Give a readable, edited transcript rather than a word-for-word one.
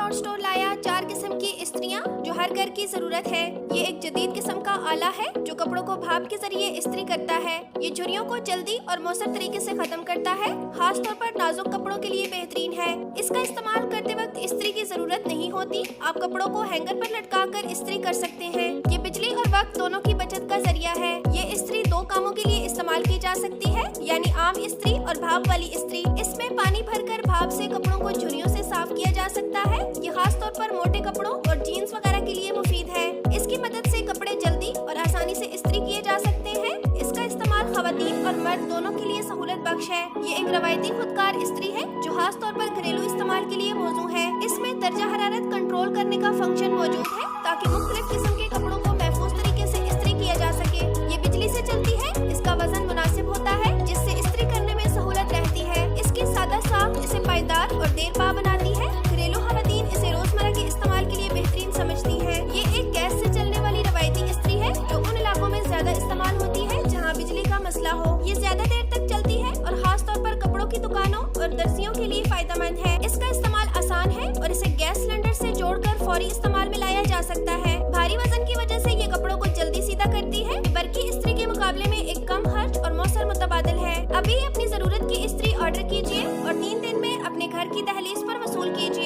और स्टोर लाया 4 किस्म की इस्त्रियां जो हर घर की जरूरत है। ये एक जदीद किस्म का आला है जो कपड़ों को भाप के जरिए इस्त्री करता है। ये झुर्रियों को जल्दी और मौसर तरीके से खत्म करता है, खास तौर पर नाजुक कपड़ों के लिए बेहतरीन है। इसका इस्तेमाल करते वक्त इस्त्री की जरूरत नहीं होती। आप कपड़ों को हैंगर पर लटका कर इस्त्री कर सकते हैं। ये बिजली और वक्त दोनों की बचत का जरिया है। ये इस्त्री 2 कामों के लिए इस्तेमाल की जा सकती है, यानी आम इस्त्री और भाप वाली इस्त्री। इसमें पानी भरकर भाप से कपड़ों को झुर्रियों से साफ किया जा सकता है। ये खास तौर पर मोटे कपड़ों और जीन्स वगैरह के लिए मुफीद है। इसकी मदद से कपड़े जल्दी और आसानी से इस्त्री किए जा सकते हैं। इसका इस्तेमाल खवातीन और मर्द दोनों के लिए सहूलत बख्श है। ये एक रवायती खुदकार इस्त्री है जो खास तौर पर घरेलू इस्तेमाल के लिए मौजू है। इसमें दर्जा हरारत कंट्रोल करने का फंक्शन मौजूद है ताकि मुख्तलिफ किस्म के कपड़ों को महफूज तरीके से इस्त्री किया जा सके। ये बिजली से चलती है। इसका वजन मुनासिब होता है जिससे इस्त्री करने में सहूलत रहती है। इसकी सादा साख इसे पायदार और देर पा बनाती है। घरेलू खवातीन इसे रोजमर्रा के इस्तेमाल के लिए बेहतरीन समझती हैं। ये एक गैस से चलने वाली रवायती इस्त्री है जो उन इलाकों में ज्यादा इस्तेमाल होती है जहाँ बिजली का मसला हो। ये ज्यादा देर तक चलती है और खास तौर पर कपड़ों की दुकानों और दर्जियों के लिए फायदेमंद है। इसका इस्तेमाल आसान है और इसे गैस सिलेंडर से जोड़कर फौरी इस्तेमाल में लाया जा सकता है। भारी वजन की वजह से ये कपड़ों को जल्दी सीधा करती है। बरकी इस्त्री के मुकाबले में एक कम खर्च और मौसर मुतबादिल है। अभी अपनी जरूरत की इस्त्री ऑर्डर कीजिए और 3 दिन में अपने घर की दहलीज पर वसूल कीजिए।